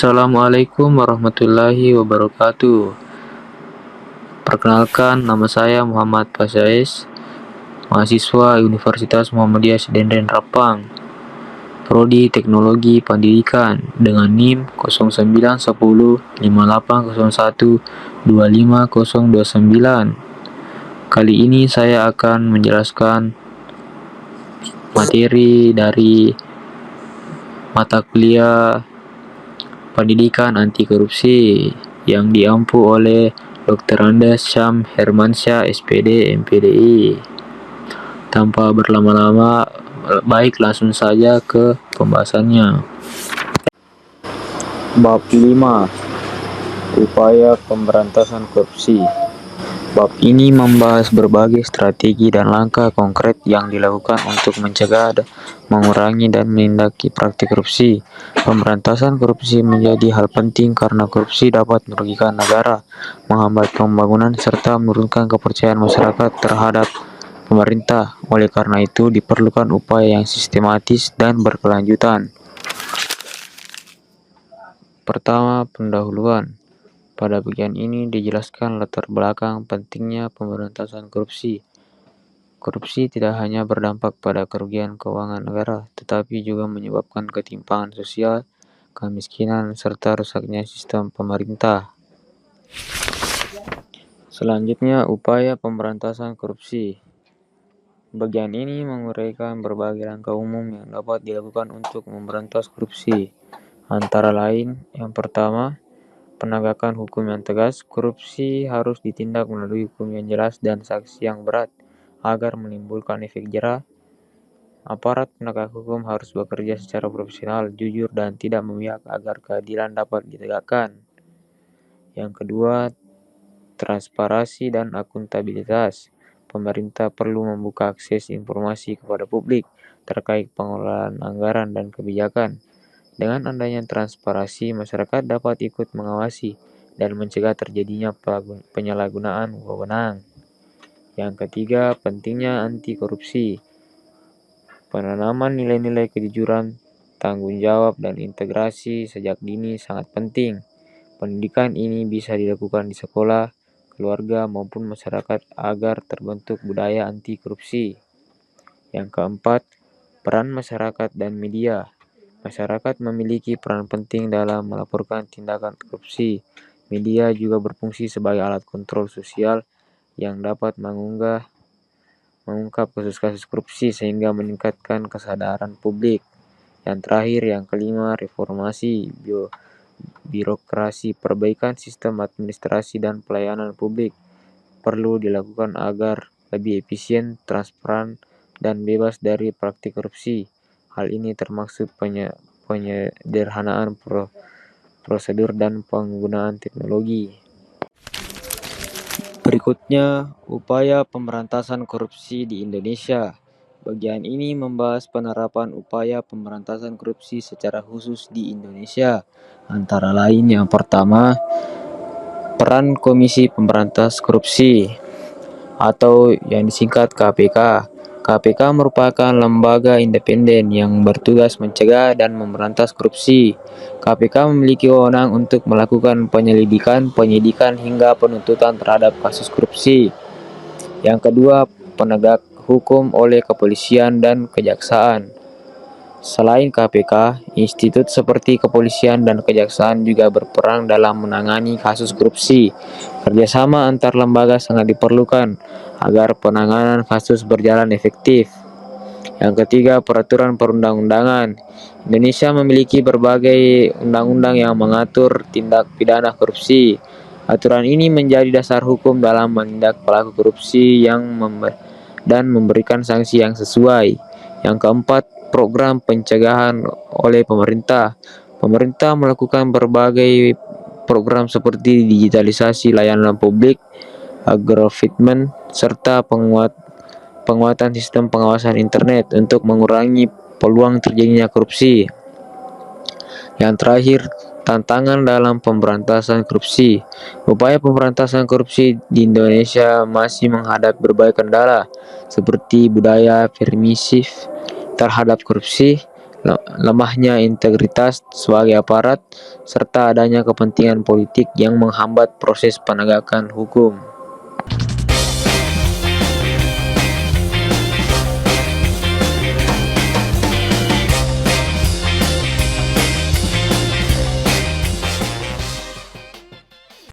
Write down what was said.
Assalamualaikum warahmatullahi wabarakatuh. Perkenalkan, nama saya Muhammad Pasais, mahasiswa Universitas Muhammadiyah Sedenren Rapang, Prodi Teknologi Pendidikan dengan NIM 09105801 Kali ini saya akan menjelaskan materi dari mata kuliah Pendidikan Anti Korupsi yang diampu oleh Dr. Andes Syam Hermansyah, SPD, MPDI. Tanpa berlama-lama, baik langsung saja ke pembahasannya. Bab 5. Upaya Pemberantasan Korupsi. Bab ini membahas berbagai strategi dan langkah konkret yang dilakukan untuk mencegah, mengurangi, dan menindaki praktik korupsi. Pemberantasan korupsi menjadi hal penting karena korupsi dapat merugikan negara, menghambat pembangunan, serta menurunkan kepercayaan masyarakat terhadap pemerintah. Oleh karena itu, diperlukan upaya yang sistematis dan berkelanjutan. Pertama, pendahuluan. Pada bagian ini dijelaskan latar belakang pentingnya pemberantasan korupsi. Korupsi tidak hanya berdampak pada kerugian keuangan negara, tetapi juga menyebabkan ketimpangan sosial, kemiskinan, serta rusaknya sistem pemerintah. Selanjutnya, upaya pemberantasan korupsi. Bagian ini menguraikan berbagai langkah umum yang dapat dilakukan untuk memberantas korupsi. Antara lain, yang pertama, penegakan hukum yang tegas. Korupsi harus ditindak melalui hukum yang jelas dan sanksi yang berat agar menimbulkan efek jera. Aparat penegak hukum harus bekerja secara profesional, jujur, dan tidak memihak agar keadilan dapat ditegakkan. Yang kedua, transparansi dan akuntabilitas. Pemerintah perlu membuka akses informasi kepada publik terkait pengelolaan anggaran dan kebijakan. Dengan adanya transparansi, masyarakat dapat ikut mengawasi dan mencegah terjadinya penyalahgunaan wewenang. Yang ketiga, pentingnya anti korupsi. Penanaman nilai-nilai kejujuran, tanggung jawab, dan integrasi sejak dini sangat penting. Pendidikan ini bisa dilakukan di sekolah, keluarga, maupun masyarakat agar terbentuk budaya anti korupsi. Yang keempat, peran masyarakat dan media. Masyarakat memiliki peran penting dalam melaporkan tindakan korupsi. Media juga berfungsi sebagai alat kontrol sosial yang dapat mengungkap kasus-kasus korupsi sehingga meningkatkan kesadaran publik. Yang terakhir, yang kelima, reformasi birokrasi. Perbaikan sistem administrasi dan pelayanan publik perlu dilakukan agar lebih efisien, transparan, dan bebas dari praktik korupsi. Hal ini termasuk penyederhanaan prosedur dan penggunaan teknologi. Berikutnya, upaya pemberantasan korupsi di Indonesia. Bagian ini membahas penerapan upaya pemberantasan korupsi secara khusus di Indonesia. Antara lain, yang pertama, peran Komisi Pemberantas Korupsi atau yang disingkat KPK. KPK merupakan lembaga independen yang bertugas mencegah dan memberantas korupsi. KPK memiliki wewenang untuk melakukan penyelidikan, penyidikan, hingga penuntutan terhadap kasus korupsi. Yang kedua, penegak hukum oleh kepolisian dan kejaksaan. Selain KPK, institut seperti kepolisian dan kejaksaan juga berperan dalam menangani kasus korupsi. Kerjasama antar lembaga sangat diperlukan agar penanganan kasus berjalan efektif. Yang ketiga, peraturan perundang-undangan. Indonesia memiliki berbagai undang-undang yang mengatur tindak pidana korupsi. Aturan ini menjadi dasar hukum dalam menindak pelaku korupsi dan memberikan sanksi yang sesuai. Yang keempat, program pencegahan oleh pemerintah. Pemerintah melakukan berbagai program seperti digitalisasi layanan publik, agrofitmen, serta penguatan sistem pengawasan internet untuk mengurangi peluang terjadinya korupsi. Yang terakhir, tantangan dalam pemberantasan korupsi. Upaya pemberantasan korupsi di Indonesia masih menghadapi berbagai kendala, seperti budaya permisif terhadap korupsi, lemahnya integritas sebagai aparat, serta adanya kepentingan politik yang menghambat proses penegakan hukum.